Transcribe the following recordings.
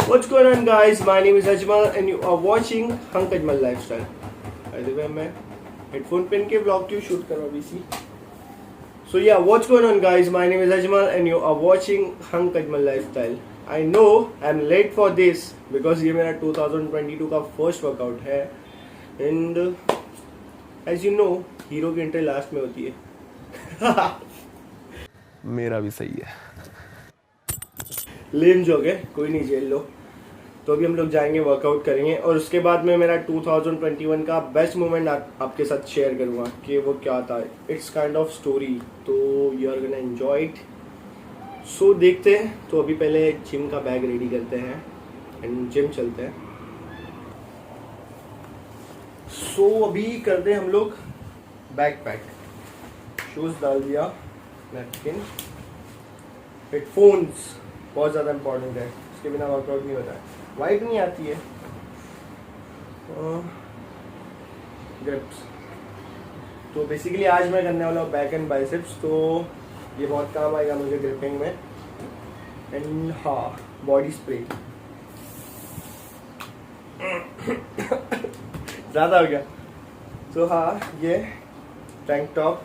What's going on, guys? My name is Ajmal and you are watching Hunk Ajmal Lifestyle. By the way, मैं headphone पहन के vlog क्यों shoot कर रहा हूँ अभी? So yeah, what's going on, guys? My name is Ajmal and you are watching Hunk Ajmal Lifestyle. I know I'm late for this because ये मेरा 2022 का first workout है and as you know, hero की entry last में होती है. मेरा भी सही है. लेम जोक है, कोई नहीं, जेल लो. तो अभी हम लोग जाएंगे, वर्कआउट करेंगे और उसके बाद में मेरा 2021 का बेस्ट मोमेंट आपके साथ शेयर करूंगा कि वो क्या था. इट्स काइंड ऑफ स्टोरी, तो you are gonna enjoy it. So देखते हैं. तो अभी पहले जिम का बैग रेडी करते हैं एंड जिम चलते हैं. सो अभी करते हैं हम लोग बैग पैक. शूज डाल दिया, नैपकिन, हेडफोन्स बहुत ज़्यादा इम्पोर्टेंट है, उसके बिना वर्कआउट नहीं होता है. वाइट नहीं आती है. ग्रिप्स. तो बेसिकली आज मैं करने वाला हूँ बैक एंड बाइसेप्स, तो ये बहुत काम आएगा मुझे ग्रिपिंग में. एंड हाँ, बॉडी स्प्रे. ज़्यादा हो गया. तो हाँ, ये tank top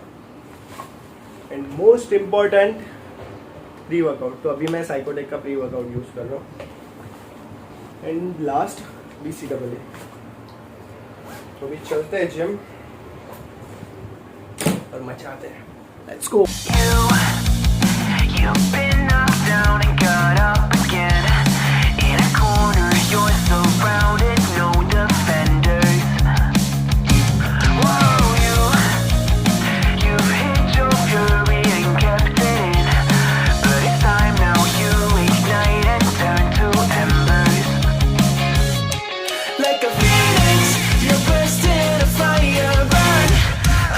and most important pre workout. तो अभी मैं साइकोटेक का प्री वर्कआउट यूज़ कर रहा हूँ. And last BCAA. तो अभी चलते हैं जिम और मचाते हैं. Let's go. You've been knocked down and got up again. In a corner, you're surrounded, no defenders. Whoa, you've hit your fury and kept it in. But it's time now, you ignite and turn to embers. Like a phoenix, you burst in a fire, burn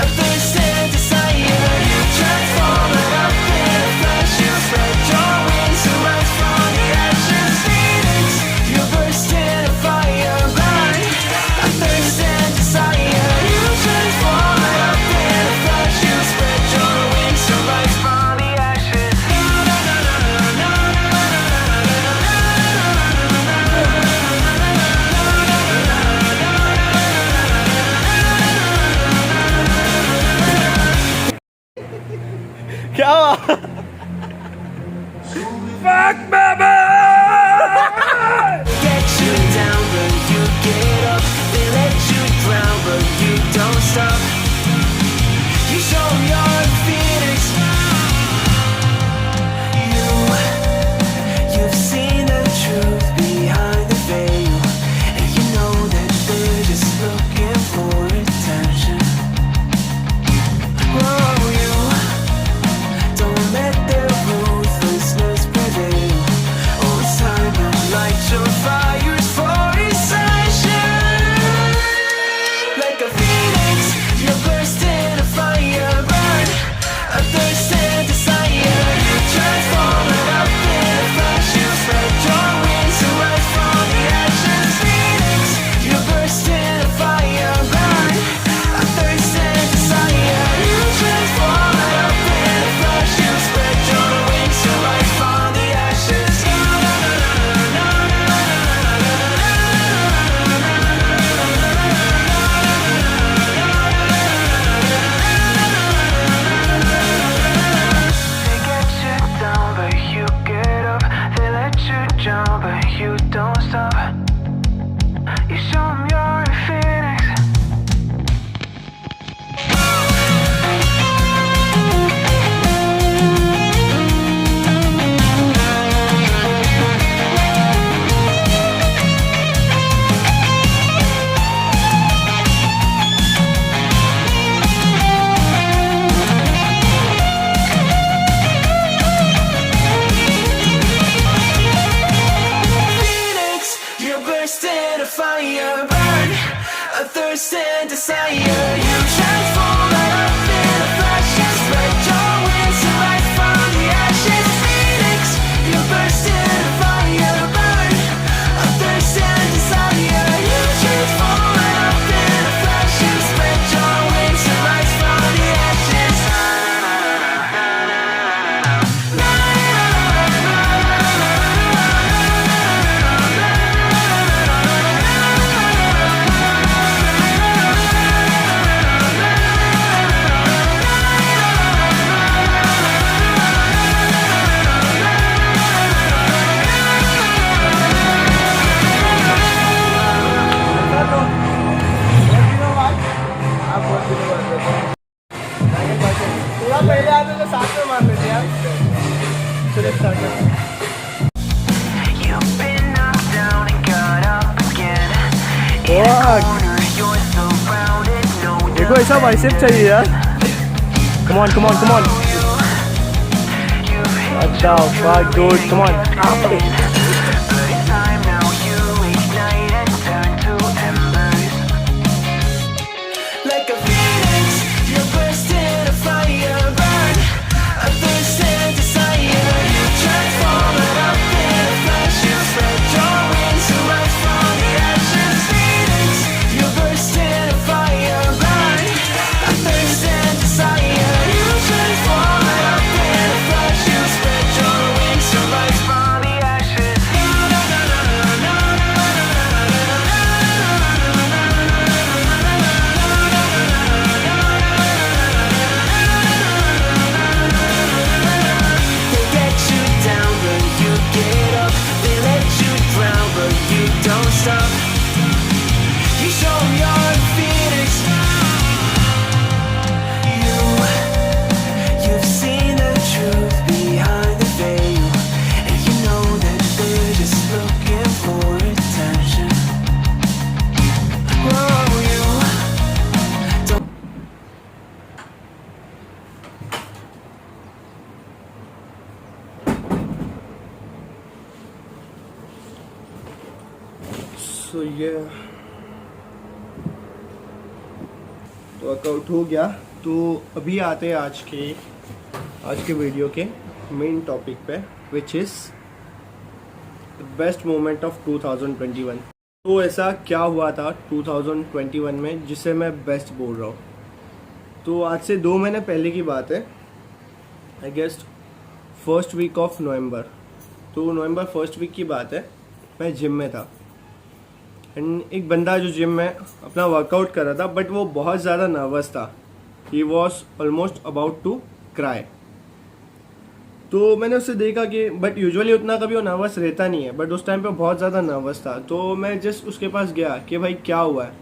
a thirst and desire. You transform it up in a flash. You spread your wings to rise from the ashes. Phoenix, you burst in a fire, burn a thirst and desire. You transform it up in a flash. You spread your wings to rise from the ashes. क्या हुआ? Fuck baby! Get you down, but you get up. They let you drown, but you don't stop. You show 'em you're a phoenix. You've seen the truth behind the veil, and you know that they're just looking for attention. Whoa, you don't let their ruthlessness prevail. Oh, it's time to light your fires for ascension. Like a phoenix, you burst in a fire, burn a thirst and desire. You transform it up in a flash. You spread your wings to rise from the ashes. Phoenix, you burst in a fire, burn a thirst and desire. You transform it up in a flash. You spread your wings to rise from the ashes. They get you down, but you get up. They let you jump, but you don't stop. You show 'em you're a phoenix. Phoenix, you burst in a fire, burn a thirst and desire. You transform it up in a flash. You spread your wings to rise from the ashes. Phoenix, you burst in a fire, burn a thirst and desire. You transform it up in a flash. You spread your wings to rise from the ashes. Na, na, na, na, na, na. को ऐसा bicep चाहिए यार। Come on come on come on, अच्छा fuck dude, come on. Like a phoenix, you burst into fire, burn a thirst and desire. You transform it up in a flash. You spread your wings to rise from the ashes. Phoenix, you burst into fire, burn a thirst and desire. You transform it up in a flash. You spread your wings to rise from the ashes. They get you down, but you get up. They let you drown, but you don't stop. You show 'em you're a phoenix. You've seen the truth behind the veil, and you know that they're just looking for attention. Oh, you don't. सो ये तो workout हो गया। तो अभी आते हैं आज के वीडियो के मेन टॉपिक पे, which is the best moment of 2021। तो ऐसा क्या हुआ था 2021 में जिसे मैं बेस्ट बोल रहा हूँ। तो आज से 2 महीने पहले की बात है, I guess first week of November. तो नवंबर फर्स्ट वीक की बात है, मैं जिम में था एंड एक बंदा जो जिम में अपना वर्कआउट कर रहा था, बट वो बहुत ज़्यादा नर्वस था। He was almost about to cry. तो मैंने उससे देखा कि बट यूजुअली उतना कभी वो नर्वस रहता नहीं है, बट उस टाइम पे बहुत ज़्यादा नर्वस था। तो मैं जस्ट उसके पास गया कि भाई क्या हुआ है।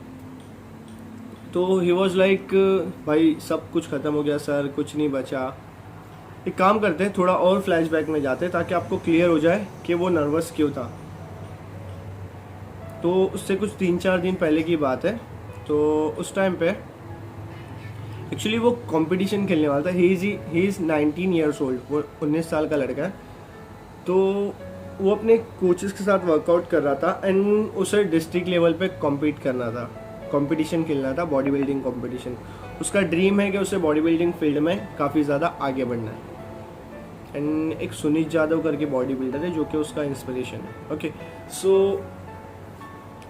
तो ही वॉज लाइक भाई सब कुछ ख़त्म हो गया सर, कुछ नहीं बचा। एक काम करते हैं, थोड़ा और फ्लैशबैक में जाते हैं ताकि आपको क्लियर हो जाए कि वो नर्वस क्यों था। तो उससे कुछ 3-4 दिन पहले की बात है। तो उस टाइम पे एक्चुअली वो कंपटीशन खेलने वाला था। ही इज़ 19 ईयर्स ओल्ड, वो 19 साल का लड़का है। तो वो अपने कोचेस के साथ वर्कआउट कर रहा था एंड उसे डिस्ट्रिक्ट लेवल पे कॉम्पीट करना था, कंपटीशन खेलना था, बॉडी बिल्डिंग कंपटीशन। उसका ड्रीम है कि उसे बॉडी बिल्डिंग फील्ड में काफ़ी ज़्यादा आगे बढ़ना है। एंड एक सुनीत जादव करके बॉडी बिल्डर है जो कि उसका इंस्पिरेशन है। ओके, सो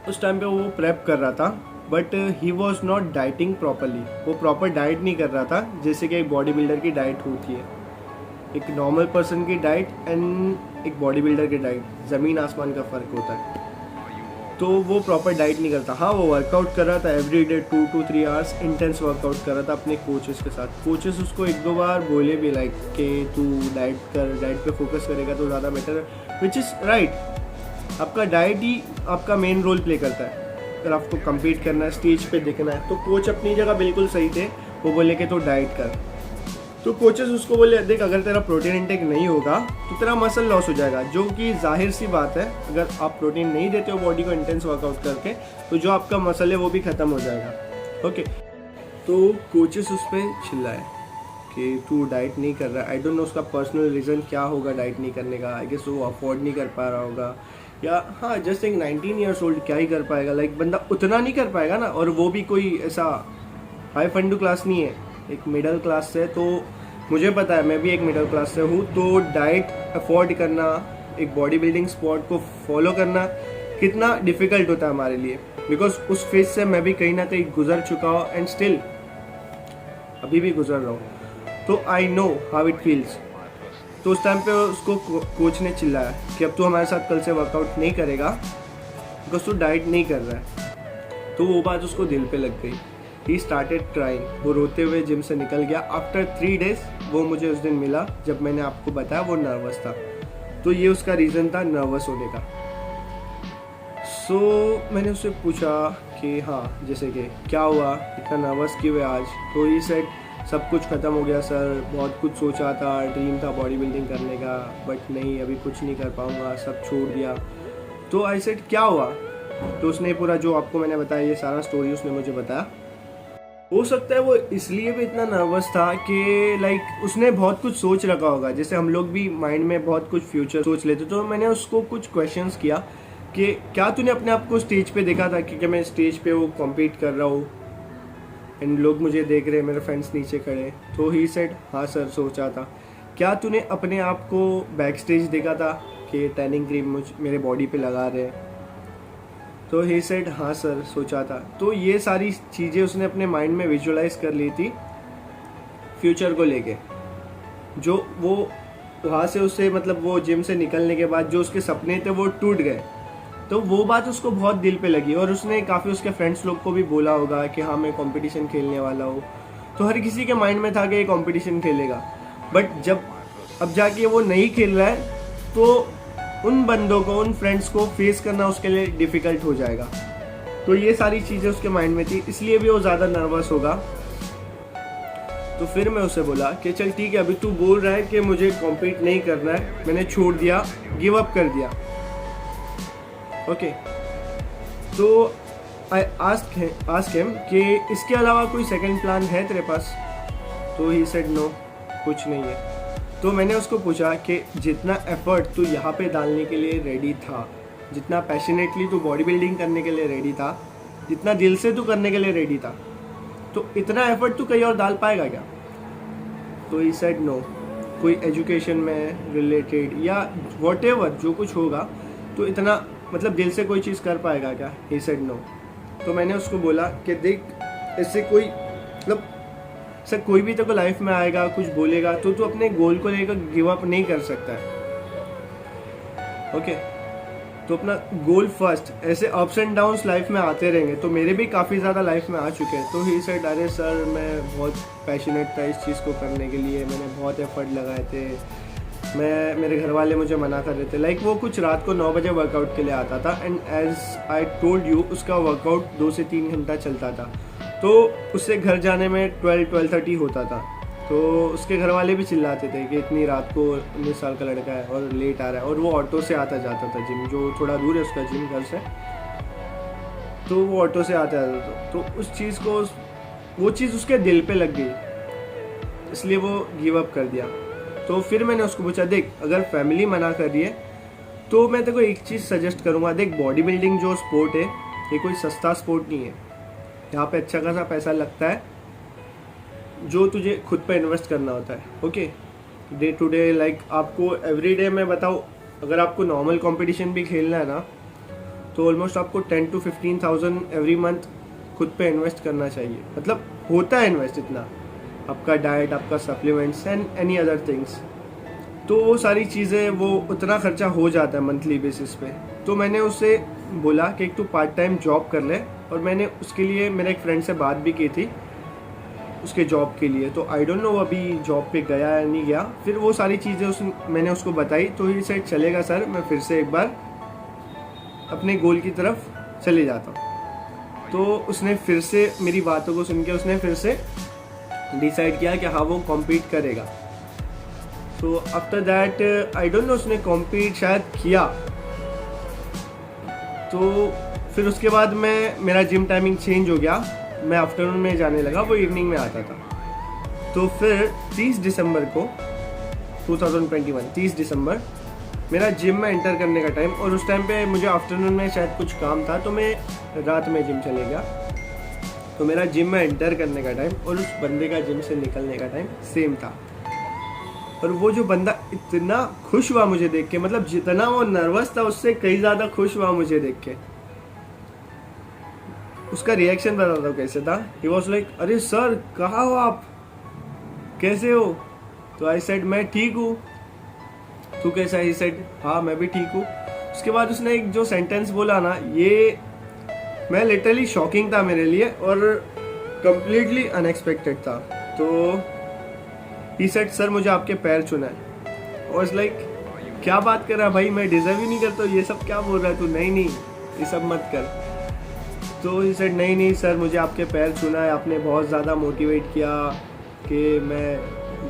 उस टाइम पे वो प्रेप कर रहा था, but he was not dieting properly. वो प्रॉपर डाइट नहीं कर रहा था जैसे कि एक बॉडी बिल्डर की डाइट होती है। एक नॉर्मल पर्सन की डाइट एंड एक बॉडी बिल्डर की डाइट, ज़मीन आसमान का फ़र्क होता है। तो वो प्रॉपर डाइट नहीं करता। हाँ, वो वर्कआउट कर रहा था every day 2 to 3 hours intense workout कर रहा था अपने कोचेस के साथ। कोचेस उसको 1-2 बार बोले भी लाइक कि तू डाइट कर, डाइट पे फोकस करेगा तो ज़्यादा बेटर है, विच इज़ राइट। आपका डाइट ही आपका मेन रोल प्ले करता है। अगर आपको compete करना है, स्टेज पे दिखना है, तो कोच अपनी जगह बिल्कुल सही थे। वो बोले कि तो डाइट कर। तो कोचेस उसको बोले देख अगर तेरा प्रोटीन इंटेक नहीं होगा तो तेरा मसल लॉस हो जाएगा, जो कि जाहिर सी बात है। अगर आप प्रोटीन नहीं देते हो बॉडी को इंटेंस वर्कआउट करके तो जो आपका मसल है वो भी ख़त्म हो जाएगा। ओके, तो कोचेस उस पर चिल्लाए कि तू डाइट नहीं कर रहा है। आई डोंट नो उसका पर्सनल रीज़न क्या होगा डाइट नहीं करने का। आई गेस वो अफोर्ड नहीं कर पा रहा होगा, या हाँ जस्ट एक 19 ईयर्स ओल्ड क्या ही कर पाएगा। लाइक बंदा उतना नहीं कर पाएगा ना, और वो भी कोई ऐसा हाई फंडू क्लास नहीं है, एक मिडिल क्लास से। तो मुझे पता है, मैं भी एक मिडिल क्लास से हूँ। तो डाइट अफोर्ड करना, एक बॉडी बिल्डिंग स्पॉट को फॉलो करना कितना डिफ़िकल्ट होता है हमारे लिए, बिकॉज उस फेज से मैं भी कहीं ना कहीं गुजर चुका हूँ एंड स्टिल अभी भी गुजर रहा हूँ। तो I know how it feels. तो उस टाइम पे उसको कोच ने चिल्लाया कि अब तू हमारे साथ कल से वर्कआउट नहीं करेगा बिकॉज तू डाइट नहीं कर रहा है। तो वो बात उसको दिल पे लग गई। He started crying. वो रोते हुए जिम से निकल गया। आफ्टर 3 डेज वो मुझे उस दिन मिला जब मैंने आपको बताया वो नर्वस था। तो ये उसका रीज़न था नर्वस होने का। सो मैंने उससे पूछा कि हाँ जैसे कि क्या हुआ, इतना नर्वस क्यों है आज। तो ही सेड सब कुछ ख़त्म हो गया सर, बहुत कुछ सोचा था, ड्रीम था बॉडी बिल्डिंग करने का, बट नहीं अभी कुछ नहीं कर पाऊँगा, सब छोड़ दिया। तो आई सेड क्या हुआ। तो उसने पूरा जो आपको मैंने बताया ये सारा स्टोरी उसने मुझे बताया। हो सकता है वो इसलिए भी इतना नर्वस था कि लाइक उसने बहुत कुछ सोच रखा होगा, जैसे हम लोग भी माइंड में बहुत कुछ फ्यूचर सोच लेते। तो मैंने उसको कुछ क्वेश्चंस किया कि क्या तूने अपने आप को स्टेज पे देखा था, क्योंकि मैं स्टेज पे वो कॉम्पीट कर रहा हूँ एंड लोग मुझे देख रहे हैं, मेरे फ्रेंड्स नीचे खड़े हैं। तो ही सेड हाँ सर सोचा था। क्या तूने अपने आप को बैक स्टेज देखा था कि टैनिंग क्रीम मेरे बॉडी पे लगा रहे हैं? तो ही सेड हाँ सर सोचा था। तो ये सारी चीज़ें उसने अपने माइंड में विजुअलाइज कर ली थी फ्यूचर को लेके। जो वो वहाँ से उससे मतलब वो जिम से निकलने के बाद जो उसके सपने थे वो टूट गए, तो वो बात उसको बहुत दिल पे लगी। और उसने काफ़ी उसके फ्रेंड्स लोग को भी बोला होगा कि हाँ मैं कंपटीशन खेलने वाला हूँ। तो हर किसी के माइंड में था कि ये कंपटीशन खेलेगा, बट जब अब जाके वो नहीं खेल रहा है तो उन बंदों को, उन फ्रेंड्स को फेस करना उसके लिए डिफ़िकल्ट हो जाएगा। तो ये सारी चीज़ें उसके माइंड में थी, इसलिए भी वो ज़्यादा नर्वस होगा। तो फिर मैं उसे बोला कि चल ठीक है, अभी तू बोल रहा है कि मुझे कॉम्पीट नहीं करना है, मैंने छोड़ दिया, गिव अप कर दिया, ओके। तो आई आस्क हिम कि इसके अलावा कोई सेकंड प्लान है तेरे पास? तो ही सेड नो, कुछ नहीं है। तो मैंने उसको पूछा कि जितना एफर्ट तू यहाँ पे डालने के लिए रेडी था, जितना पैशनेटली तू बॉडी बिल्डिंग करने के लिए रेडी था, जितना दिल से तू करने के लिए रेडी था, तो इतना एफर्ट तू कहीं और डाल पाएगा क्या? तो ही सेड नो, कोई एजुकेशन में रिलेटेड या व्हाटएवर जो कुछ होगा, तो इतना मतलब दिल से कोई चीज़ कर पाएगा क्या? He said no. तो मैंने उसको बोला कि देख, इससे कोई मतलब सर कोई भी तेरे को लाइफ में आएगा, कुछ बोलेगा, तो तू अपने गोल को लेकर गिव अप नहीं कर सकता है, ओके। तो अपना गोल फर्स्ट। ऐसे अप्स एंड डाउन्स लाइफ में आते रहेंगे, तो मेरे भी काफ़ी ज़्यादा लाइफ में आ चुके हैं। तो ही सेड अरे सर मैं बहुत पैशनेट था इस चीज़ को करने के लिए, मैंने बहुत एफर्ट लगाए थे, मेरे घर वाले मुझे मना कर रहे थे। लाइक वो कुछ रात को 9 बजे वर्कआउट के लिए आता था and as I told you उसका वर्कआउट 2 से 3 घंटा चलता था। तो उससे घर जाने में 12-12:30 होता था। तो उसके घर वाले भी चिल्लाते थे कि इतनी रात को 19 साल का लड़का है और लेट आ रहा है। और वो ऑटो से आता जाता था जिम, जो थोड़ा दूर है उसका जिम घर से, तो वो ऑटो से आता जाता था। तो उस चीज़ को, वो चीज़ उसके दिल पे लग गई, इसलिए वो गिव अप कर दिया। तो फिर मैंने उसको पूछा, देख अगर फैमिली मना कर रही है तो मैं तेरे को एक चीज़ सजेस्ट करूँगा। देख बॉडी बिल्डिंग जो स्पोर्ट है ये कोई सस्ता स्पोर्ट नहीं है, यहाँ पे अच्छा खासा पैसा लगता है जो तुझे खुद पे इन्वेस्ट करना होता है, okay. Day to day like आपको एवरी डे मैं बताऊँ, अगर आपको नॉर्मल कंपटीशन भी खेलना है ना, तो ऑलमोस्ट आपको 10 to 15,000 एवरी मंथ खुद पे इन्वेस्ट करना चाहिए। मतलब होता है इन्वेस्ट इतना, आपका डाइट, आपका supplements and any other things. तो वो सारी चीज़ें, वो उतना खर्चा हो जाता है मंथली बेसिस पे। तो मैंने उससे बोला कि एक तो पार्ट टाइम जॉब कर ले, और मैंने उसके लिए मेरे एक फ्रेंड से बात भी की थी उसके जॉब के लिए। तो आई डोंट नो अभी जॉब पे गया या नहीं गया। फिर वो सारी चीज़ें मैंने उसको बताई। तो ही सेड चलेगा सर, मैं फिर से एक बार अपने गोल की तरफ चले जाता हूँ। तो उसने फिर से मेरी बातों को सुन के उसने फिर से डिसाइड किया कि हाँ वो कॉम्पीट करेगा। तो after that I don't know उसने कॉम्पीट शायद किया। तो फिर उसके बाद मेरा जिम टाइमिंग चेंज हो गया, मैं आफ्टरनून में जाने लगा, वो इवनिंग में आता था। तो फिर 30 दिसंबर को 2021 30 दिसंबर मेरा जिम में एंटर करने का टाइम, और उस टाइम पे मुझे आफ्टरनून में शायद कुछ काम था तो मैं रात में जिम चले गया। तो मेरा जिम में एंटर करने का टाइम और उस बंदे का जिम से निकलने का टाइम सेम था। और वो जो बंदा इतना खुश हुआ मुझे देख के, मतलब जितना वो नर्वस था उससे कई ज़्यादा खुश हुआ मुझे देख के। उसका रिएक्शन बताता हूँ कैसे था। ही वॉज लाइक अरे सर कहाँ हो आप, कैसे हो? तो आई सेड मैं ठीक हूँ, तू कैसा? ही सेड हाँ मैं भी ठीक हूँ। उसके बाद उसने एक जो सेंटेंस बोला ना, ये मैं लिटरली शॉकिंग था मेरे लिए और कंप्लीटली अनएक्सपेक्टेड था। तो ही सेड सर मुझे आपके पैर छूना है। वाज लाइक क्या बात कर रहा है भाई, मैं डिजर्व ही नहीं करता, ये सब क्या बोल रहा है तू? नहीं ये सब मत कर। तो ही सेड नहीं सर मुझे आपके पैर छूना है, आपने बहुत ज़्यादा मोटिवेट किया कि मैं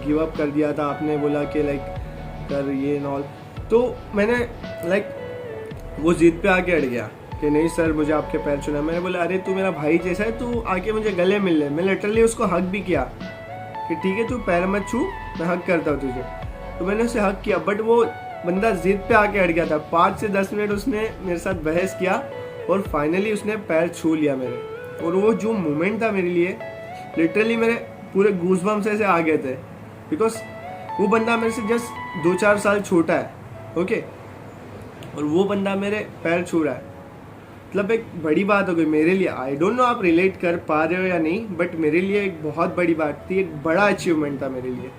गिव अप कर दिया था, आपने बोला कि लाइक कर ये नॉल। तो मैंने लाइक वो जिद पे आके अड़ गया कि नहीं सर मुझे आपके पैर छूना। मैंने बोला अरे तू मेरा भाई जैसा है, तू आके मुझे गले मिल ले। मैं लिटरली उसको हक भी किया कि ठीक है तू पैर मत छू, मैं हक करता हूँ तुझे। तो मैंने उसे हक किया, बट वो बंदा जिद पे आके अड़ गया था। 5 से 10 मिनट उसने मेरे साथ बहस किया और फाइनली उसने पैर छू लिया मेरे। और वो जो मोमेंट था मेरे लिए, लिटरली मेरे पूरे गूज़बम्स ऐसे आ गए थे, बिकॉज वो बंदा मेरे से जस्ट 2-4 साल छोटा है, ओके, और वो बंदा मेरे पैर छू रहा है। मतलब एक बड़ी बात हो गई मेरे लिए। आई डोंट नो आप रिलेट कर पा रहे हो या नहीं, बट मेरे लिए एक बहुत बड़ी बात थी, एक बड़ा अचीवमेंट था मेरे लिए।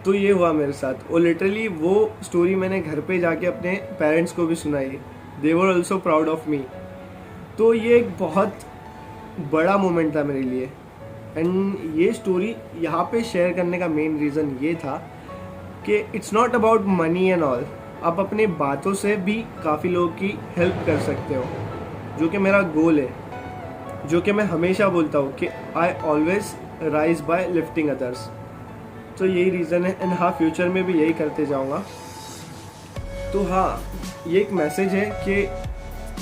तो ये हुआ मेरे साथ, और लिटरली वो स्टोरी मैंने घर पे जाके अपने पेरेंट्स को भी सुनाई। They were also proud of me. तो ये एक बहुत बड़ा मोमेंट था मेरे लिए। एंड ये स्टोरी यहाँ पे शेयर करने का मेन रीज़न ये था कि it's not about money and all. आप अपनी बातों से भी काफ़ी लोगों की हेल्प कर सकते हो, जो कि मेरा गोल है, जो कि मैं हमेशा बोलता हूँ कि I always rise by lifting others. तो यही रीज़न है, एंड हाँ फ्यूचर में भी यही करते जाऊँगा। तो हाँ, ये एक मैसेज है कि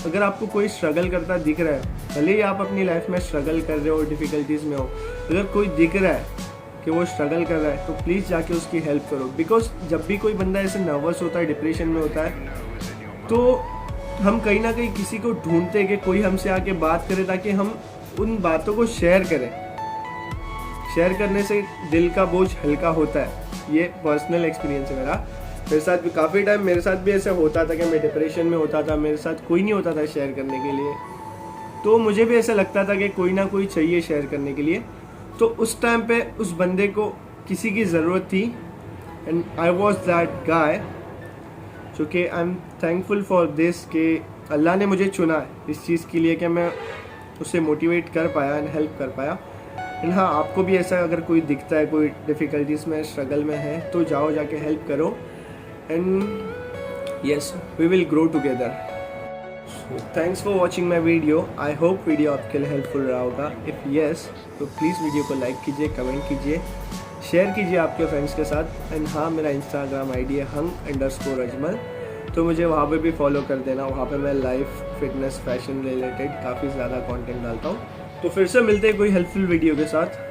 अगर आपको कोई स्ट्रगल करता दिख रहा है, भले ही आप अपनी लाइफ में स्ट्रगल कर रहे हो, डिफ़िकल्टीज़ में हो, अगर कोई दिख रहा है कि वो स्ट्रगल कर रहा है तो प्लीज़ जाके उसकी हेल्प करो। बिकॉज जब भी कोई बंदा ऐसे नर्वस होता है, डिप्रेशन में होता है, तो हम कहीं ना कहीं किसी को ढूंढते हैं कि कोई हमसे आके बात करे, ताकि हम उन बातों को शेयर करें। शेयर करने से दिल का बोझ हल्का होता है। ये पर्सनल एक्सपीरियंस है मेरे साथ भी। काफ़ी टाइम मेरे साथ भी ऐसा होता था कि मैं डिप्रेशन में होता था, मेरे साथ कोई नहीं होता था शेयर करने के लिए। तो मुझे भी ऐसा लगता था कि कोई ना कोई चाहिए शेयर करने के लिए। तो उस टाइम पे उस बंदे को किसी की ज़रूरत थी, and I was that guy. जो कि I am thankful for this कि अल्लाह ने मुझे चुना इस चीज़ के लिए कि मैं उसे मोटिवेट कर पाया एंड हेल्प कर पाया। एंड हाँ, आपको भी ऐसा अगर कोई दिखता है, कोई डिफ़िकल्टीज़ में, स्ट्रगल में है, तो जाओ जाके हेल्प करो। And yes, we will grow together. Thanks for watching my video. I hope video आपके लिए हेल्पफुल रहा होगा। इफ़ येस तो प्लीज़ वीडियो को लाइक कीजिए, कमेंट कीजिए, शेयर कीजिए आपके फ्रेंड्स के साथ। एंड हाँ, मेरा इंस्टाग्राम आईडी है hung_ajmal, तो मुझे वहाँ पे भी फॉलो कर देना। वहाँ पे मैं लाइफ, फिटनेस, फैशन रिलेटेड काफ़ी ज़्यादा कंटेंट डालता हूँ। तो फिर से मिलते हैं कोई हेल्पफुल वीडियो के साथ।